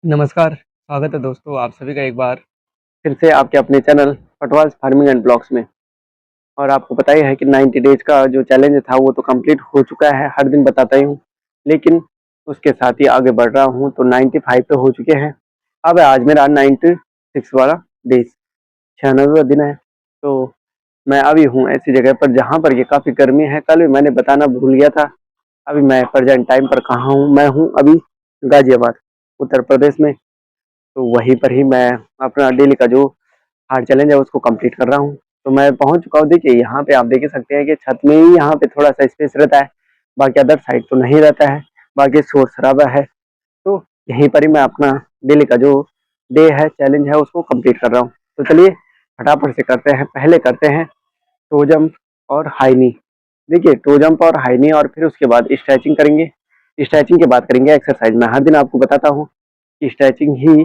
नमस्कार, स्वागत है दोस्तों आप सभी का एक बार फिर से आपके अपने channel Patwas farming and blogs में। और आपको पता ही है कि 90 डेज़ का जो चैलेंज था वो तो कंप्लीट हो चुका है, हर दिन बताता ही हूँ। लेकिन उसके साथ ही आगे बढ़ रहा हूँ तो 95 पे हो चुके हैं। अब आज मेरा 96 वाला डेज़ 96वां दिन है। तो मैं अभी हूँ ऐसी जगह पर जहाँ पर ये काफ़ी गर्मी है, कल भी मैंने बताना भूल गया था। अभी मैं प्रेज़ेंट टाइम पर कहाँ हूँ, मैं हूँ अभी गाज़ियाबाद, उत्तर प्रदेश में। तो वहीं पर ही मैं अपना डेली का जो हार्ड चैलेंज है उसको कंप्लीट कर रहा हूँ। तो मैं पहुँच चुका हूँ। देखिए यहाँ पे आप देख ही सकते हैं कि छत में ही यहाँ पे थोड़ा-सा स्पेस रहता है, बाकी अदर साइड तो नहीं रहता है, बाकी शोर-शराबा है। तो यहीं पर ही मैं अपना डेली का जो डे है, चैलेंज है उसको कंप्लीट कर रहा हूँ। तो चलिए फटाफट से करते हैं, पहले करते हैं टो जंप और हाई नी। देखिए टो जंप और हाई नी और फिर उसके बाद स्ट्रेचिंग करेंगे। स्ट्रेचिंग के बाद करेंगे एक्सरसाइज। मैं हर दिन आपको बताता हूँ कि स्ट्रेचिंग ही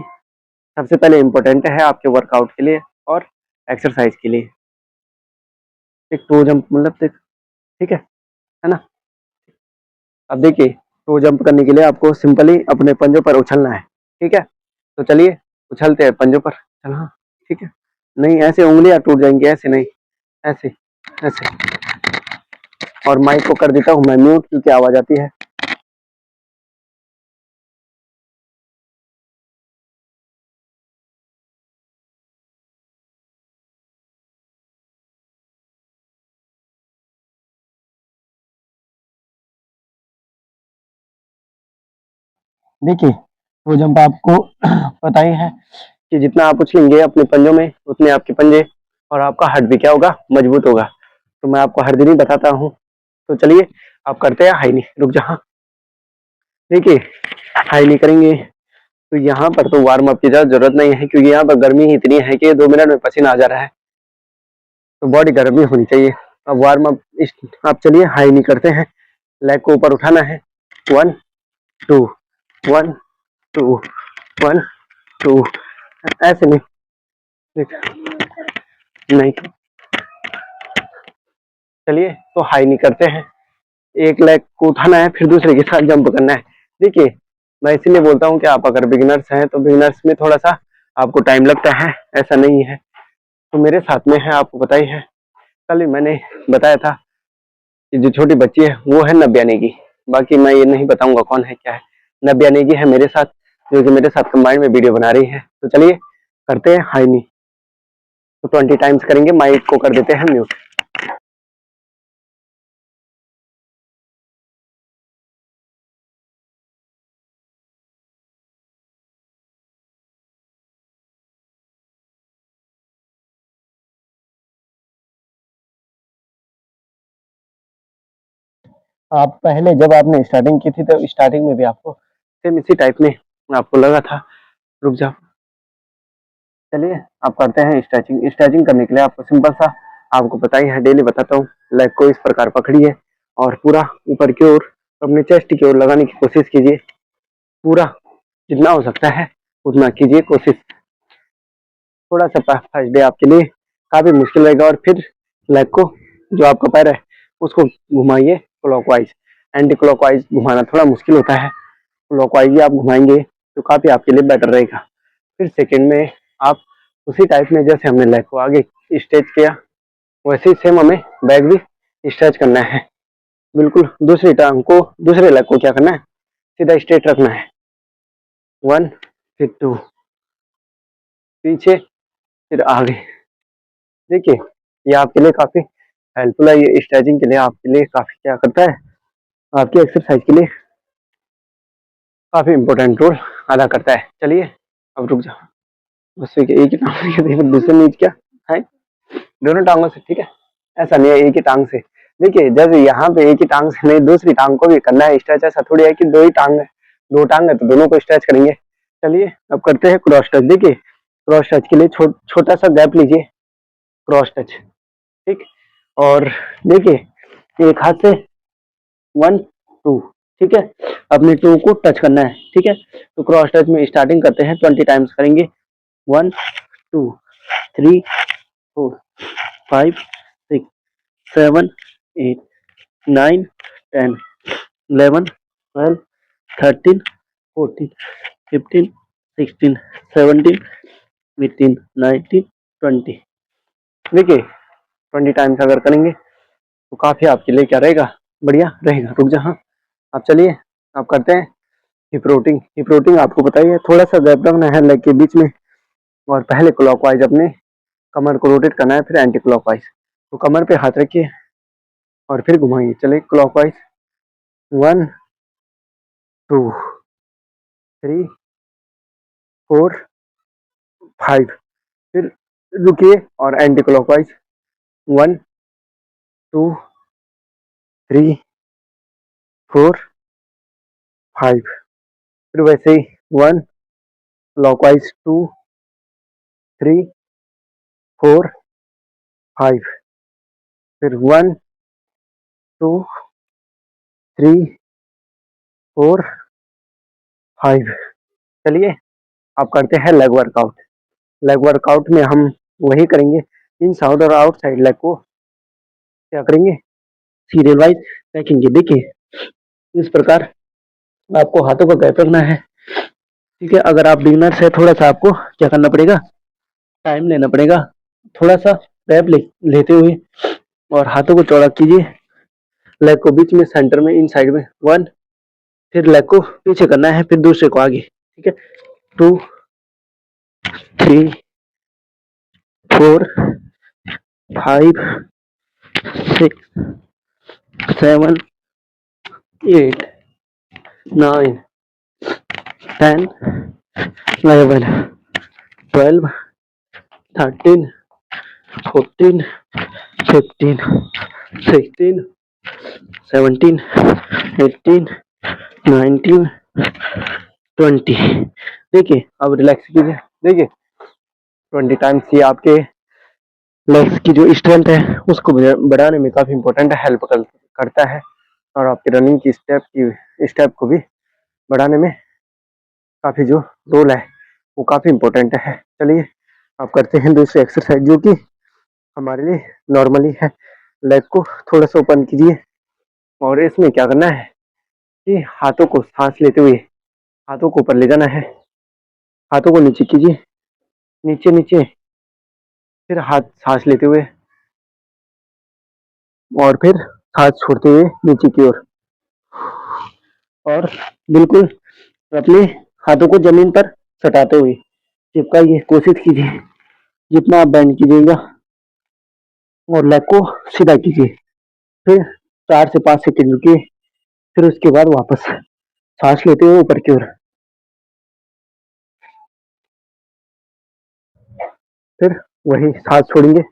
सबसे पहले इम्पोर्टेंट है आपके वर्कआउट के लिए और एक्सरसाइज के लिए। एक टो जंप मतलब ठीक है ना? अब देखिए टो जंप करने के लिए आपको सिंपली अपने पंजों पर उछलना है, ठीक है? तो चलिए उछलते हैं पंजों पर। हाँ, ठीक है? नहीं ऐसे उँगलियाँ टूट जाएँगी, ऐसे नहीं, ऐसे, ऐसे। और माइक को कर देता हूँ मैं म्यूट क्योंकि आवाज़ आती है। देखिए टो जंप आपको पता ही है कि जितना आप उछलेंगे अपने पंजों में उतने आपके पंजे और आपका हार्ट भी क्या होगा? मजबूत होगा। तो मैं आपको हर दिन ही बताता हूँ। तो चलिए आप करते हैं हाई नी। रुक जा हाँ। देखिए हाई नी करेंगे तो यहाँ पर तो वार्म अप की जरूरत नहीं है क्योंकि यहाँ पर गर्मी ही इतनी है कि 2 मिनट में पसीना आ जा रहा है। तो बॉडी गर्मी होनी चाहिए। अब वार्म अप आप चलिए हाई नी करते हैं। लेग को ऊपर उठाना है। 1 2 1 2 1 2 ऐसे नहीं नहीं। चलिए तो हाई नी करते हैं। एक लेग को उठाना है फिर दूसरे के साथ जंप करना है। देखिए मैं इसीलिए बोलता हूँ कि आप अगर बिगिनर्स हैं तो बिगिनर्स में थोड़ा सा आपको टाइम लगता है, ऐसा नहीं है। तो मेरे साथ में है आपको पता ही है, कल ही मैंने बताया था कि जो छोटी बच्ची है वो है नब्या नेगी। बाकी मैं ये नहीं बताऊंगा कौन है क्या है। नब्या नेगी है मेरे साथ जो कि मेरे साथ कंबाइंड में वीडियो बना रही है। तो चलिए करते हैं हाई नी। तो 20 टाइम्स करेंगे। माइक को कर देते हैं म्यूट। आप पहले जब आपने स्टार्टिंग की थी तो स्टार्टिंग में भी आपको सेम इसी टाइप में आपको लगा था। रुक जाओ। चलिए आप करते हैं स्ट्रेचिंग। स्ट्रेचिंग करने के लिए आपको सिंपल सा आपको पता ही है, डेली बताता हूँ। लेग को इस प्रकार पकड़िए और पूरा ऊपर की ओर अपने चेस्ट की ओर लगाने की कोशिश कीजिए। पूरा जितना हो सकता है उतना कीजिए कोशिश। थोड़ा सा फर्स्ट डे आपके लिए काफी मुश्किल रहेगा। और फिर लेग को जो आपका पैर है उसको घुमाइए क्लॉकवाइज। एंटी क्लॉकवाइज घुमाना थोड़ा मुश्किल होता है, क्लॉकवाइज ही आप घुमाएंगे तो काफी आपके लिए बेटर रहेगा। फिर सेकंड में आप उसी टाइप में जैसे हमने लेग को आगे स्ट्रेच किया वैसे ही सेम हमें बैक भी स्ट्रेच करना है। बिल्कुल दूसरी टांग को दूसरे लेग को क्या करना है, सीधा स्ट्रेट रखना है। 1 फिर 2 पीछे फिर आगे। देखिए ये आपके लिए काफी हेल्पफुल है। ये स्ट्रेचिंग के लिए आपके लिए काफी क्या करता है, आपकी एक्सरसाइज के लिए काफी इंपॉर्टेंट रोल अदा करता है। चलिए अब रुक जाओ। बस एक ही टांग से दूसरे नीच क्या है, दोनों टांगों से, ठीक है? ऐसा नहीं है एक ही टांग से। देखिए जैसे यहाँ पे एक ही टांग से नहीं, दूसरी टांग को भी करना है स्ट्रेच। ऐसा थोड़ी है कि दो ही टांग है, दो टांग है तो दोनों को स्ट्रेच करेंगे। चलिए अब करते हैं क्रॉस टच। देखिए क्रॉस टच के लिए छोटा सा गैप लीजिए, क्रॉस टच, ठीक। और देखिए एक हाथ से 1 2, ठीक है, अपने टू को टच करना है, ठीक है। तो क्रॉस टच में स्टार्टिंग करते हैं, 20 टाइम्स करेंगे। 1 2 3 4 5 6 7 8 9 10 11 12 13 14 15 16, 17, 18, 19, 20। देखिए 20 टाइम्स अगर करेंगे तो काफी आपके लिए क्या रहेगा, बढ़िया रहेगा। रुक जा, हाँ आप चलिए आप करते हैं हिप रोटिंग। हिप रोटिंग आपको बताइए, थोड़ा सा गैप रखना है लेग के बीच में, और पहले क्लॉकवाइज अपने कमर को रोटेट करना है, फिर एंटी क्लॉकवाइज। तो कमर पे हाथ रखिए और फिर घुमाइए, चलिए क्लॉकवाइज 1 2 3 4 5, फिर रुकिए और एंटी क्लॉकवाइज 1 2 3 4 5, फिर वैसे ही 1 क्लॉकवाइज 2 3 4 5, फिर 1 2 3 4 5। चलिए आप करते हैं लेग वर्कआउट। लेग वर्कआउट में हम वही करेंगे, इन साइड और आउट साइड लेग को क्या करेंगे, सीरियल वाइज रखेंगे। देखिए इस प्रकार आपको हाथों का गैप रखना है, ठीक है। अगर आप बिगिनर से, थोड़ा सा आपको क्या करना पड़ेगा, टाइम लेना पड़ेगा, थोड़ा सा गैप लेते हुए, और हाथों को चौड़ा कीजिए, लेग को बीच में सेंटर में इन साइड में 1, फिर लेग को पीछे करना है, फिर दूसरे को आगे, ठीक है। 2 3 4 5 6 7 8 9 10 11 12 13 14 15 16 17 18 19 20। देखिए अब रिलैक्स कीजिए। देखिए 20 टाइम्स ये आपके लेग्स की जो स्ट्रेंथ है उसको बढ़ाने में काफी इंपॉर्टेंट हेल्प करता है, और आपकी रनिंग की स्टेप को भी बढ़ाने में काफी जो रोल है वो काफी इंपॉर्टेंट है। चलिए आप करते हैं दूसरी एक्सरसाइज जो कि हमारे लिए नॉर्मली है। लेग को थोड़ा सा ओपन कीजिए, और इसमें क्या करना है कि हाथों को सांस लेते हुए हाथों को ऊपर ले जाना है, हाथों को नीचे कीजिए, नीचे नीचे, फिर हाथ सांस लेते हुए और फिर हाथ छोड़ते हुए नीचे की ओर, और बिल्कुल अपने हाथों को जमीन पर सटाते हुए चिपकाइए, कोशिश कीजिए जितना आप बैंड कीजिएगा, और लेग को सीधा कीजिए। फिर 4 से 5 सेकंड रुकिए, फिर उसके बाद वापस सांस लेते हुए ऊपर की ओर, फिर वही सांस छोड़ेंगे,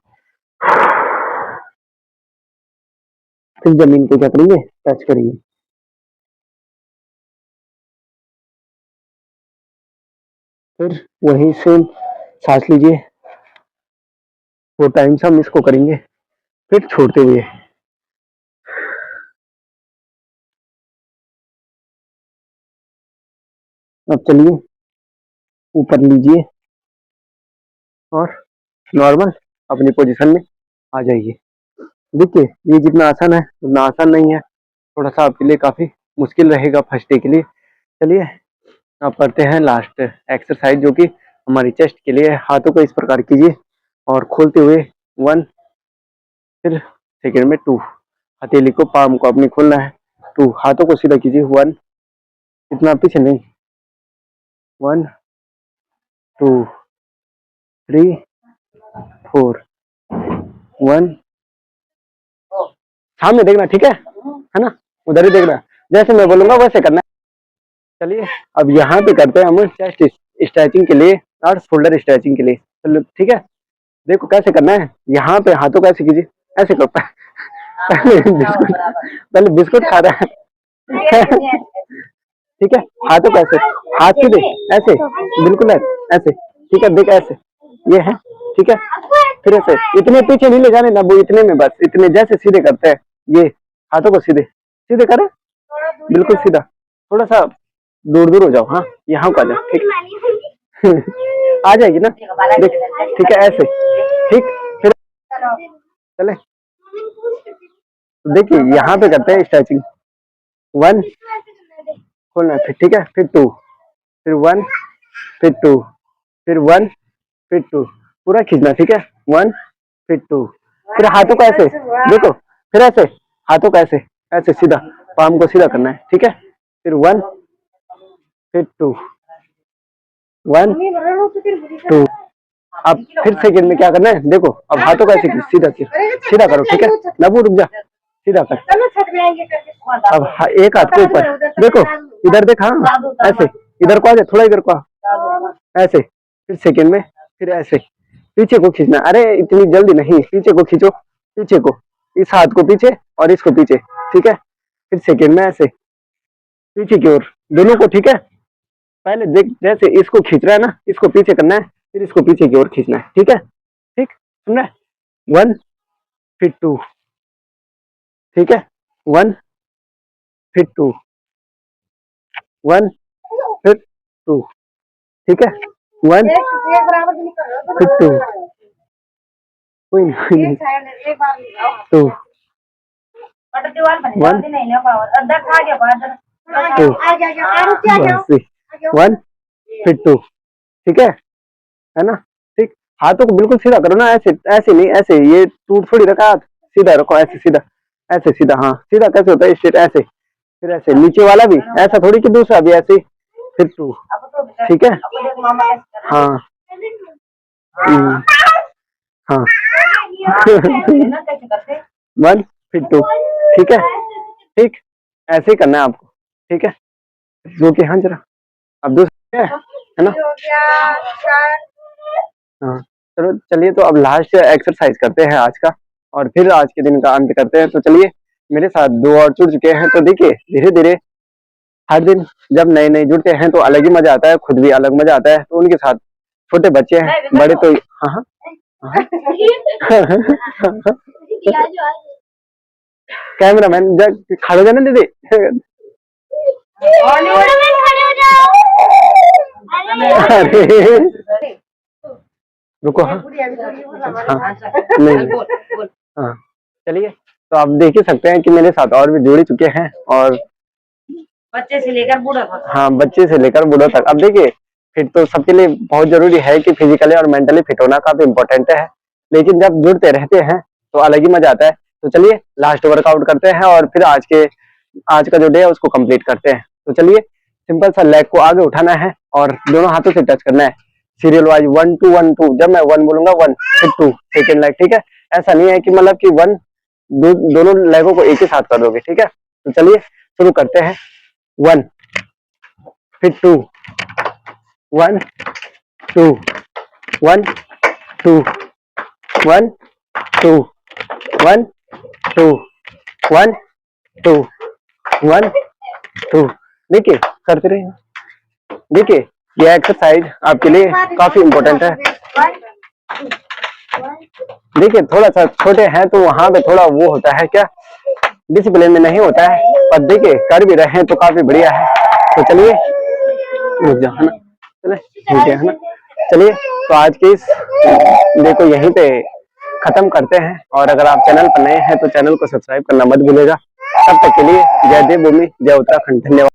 फिर जमीन को क्या करेंगे, टच करेंगे। फिर वही सेम सांस लीजिए, 4 टाइम्स हम इसको करेंगे, फिर छोड़ते हुए। अब चलिए ऊपर लीजिए और नॉर्मल अपनी पोजीशन में आ जाइए। देखिए ये जितना आसान है उतना आसान नहीं है, थोड़ा सा आपके लिए काफी मुश्किल रहेगा फर्स्ट डे के लिए। चलिए आप करते हैं लास्ट एक्सरसाइज जो कि हमारी चेस्ट के लिए। हाथों को इस प्रकार कीजिए और खोलते हुए 1, फिर सेकेंड में 2, हथेली को पाम को अपनी खोलना है, 2, हाथों को सीधा कीजिए 1, इतना पीछे नहीं, 1 2 3 4 1। सामने देखना, ठीक है ना, उधर ही देखना, जैसे मैं बोलूंगा वैसे करना है। चलिए अब यहाँ पे करते हैं हम चेस्ट स्ट्रेचिंग के लिए और शोल्डर स्ट्रेचिंग के लिए। चलो ठीक है, देखो कैसे करना है। यहाँ पे हाथों को ऐसे कीजिए, ऐसे करो, पहले बिस्कुट खा रहा है। ठीक है, हाथों को ऐसे, हाथ सीधे ऐसे, बिल्कुल ऐसे, ठीक है, देख ऐसे, ये है, ठीक है। फिर ऐसे, इतने पीछे नहीं ले जाने ना, वो इतने में, बस इतने, जैसे सीधे करते हैं ये, हाथों को सीधे सीधे करें, बिल्कुल सीधा, थोड़ा सा दूर दूर हो जाओ, हाँ यहाँ को आ जाओ, ठीक। आ जाएगी ना, देख, ठीक है ऐसे, ठीक। फिर चले, तो देखिए यहाँ पे करते हैं स्ट्रेचिंग, 1 खोलना, फिर ठीक है, फिर 2, फिर 1 फिर 2, फिर 1, फिर 2, पूरा खींचना, ठीक है। 1, फिर 2, फिर हाथों को ऐसे देखो, फिर ऐसे हाथों को ऐसे ऐसे सीधा, पाम को सीधा करना है, ठीक है। फिर 1, फिर 2, 1, 2। अब फिर सेकंड में क्या करना है, देखो अब हाथों को ऐसे सीधा सीधा करो, ठीक है। नबू रुक जा, सीधा कर। अब एक हाथ के ऊपर देखो, इधर देख, हाँ ऐसे, इधर को आ जा, थोड़ा इधर को आ, ऐसे। फिर सेकंड में फिर ऐसे पीछे को खींचना, अरे इतनी जल्दी नहीं, पीछे को खींचो, पीछे को, इस हाथ को पीछे और इसको पीछे, ठीक है। फिर सेकंड में ऐसे पीछे की ओर दोनों को, ठीक है। पहले देख, जैसे इसको खींच रहा है ना, इसको पीछे करना है, फिर इसको पीछे की ओर खींचना है, ठीक है। ठीक, सुन रहा है। 1, फिर 2, ठीक है। 1, फिर 2, 1, फिर 2, ठीक है। 1, फिर 2, कोई नहीं, 2, 1, 2, 1, फिर 2, ठीक है ना। ठीक, हाथों को बिल्कुल सीधा करो ना, ऐसे ऐसे नहीं, ऐसे, ये टूट थोड़ी रखा, हाथ सीधा रखो, ऐसे सीधा, ऐसे सीधा, हाँ सीधा कैसे होता है, स्ट्रेट ऐसे, फिर ऐसे नीचे वाला भी ऐसा थोड़ी कि दूसरा भी ऐसे, फिर 2, ठीक है। हाँ हाँ 1, फिर 2, ठीक है। ठीक, ऐसे ही करना है आपको, ठीक है। जो कि हाँ जरा, अब दूसरा है ना। हाँ चलो, चलिए तो अब लास्ट एक्सरसाइज करते हैं आज का, और फिर आज के दिन का अंत करते हैं। तो चलिए, मेरे साथ 2 और जुड़ चुके हैं, तो देखिए धीरे धीरे हर दिन जब नए नए जुड़ते हैं तो अलग ही मजा आता है, खुद भी अलग मजा आता है। तो उनके साथ छोटे बच्चे हैं, बड़े तो हाँ हाँ कैमरा मैन जब खड़े हो जाना दीदी। अरे रुको, हाँ हाँ नहीं, हाँ चलिए, तो आप देख ही सकते हैं कि मेरे साथ और भी जुड़ चुके हैं, और बच्चे से लेकर बूढ़ा तक। हाँ, बच्चे से लेकर बूढ़ों तक। अब देखिए, फिट तो सबके लिए बहुत जरूरी है कि फिजिकली और मेंटली फिट होना काफी इम्पोर्टेंट है, लेकिन जब जुड़ते रहते हैं तो अलग ही मजा आता है। तो चलिए लास्ट वर्कआउट करते हैं, और फिर आज का जो डे है उसको कंप्लीट करते हैं। तो चलिए, सिंपल सा लेग को आगे उठाना है और दोनों हाथों से टच करना है, सीरियल वाइज 1 2 1 2। जब मैं 1 बोलूंगा 1, फिर 2, सेकेंड लेग, ठीक है। ऐसा नहीं है कि मतलब कि 1 दोनों लेगों को एक ही साथ कर दोगे, ठीक है। तो चलिए शुरू करते हैं। 1, फिर 2, 1 2, 1 2, 1 2, 1 2, 1 2, 1 2। देखिए करते रहिए, देखिए यह एक्सरसाइज आपके लिए काफी इम्पोर्टेंट है। देखिए थोड़ा सा छोटे हैं तो वहां पे थोड़ा वो होता है, क्या डिसिप्लिन में नहीं होता है, पर देखिए कर भी रहे हैं तो काफी बढ़िया है। तो चलिए, है ना, चले ठीक है ना। चलिए, तो आज के इस देखो यहीं पे खत्म करते हैं, और अगर आप चैनल पर नए हैं तो चैनल को सब्सक्राइब करना मत भूलिएगा। तब तक के लिए जय देव भूमि, जय उत्तराखंड, धन्यवाद।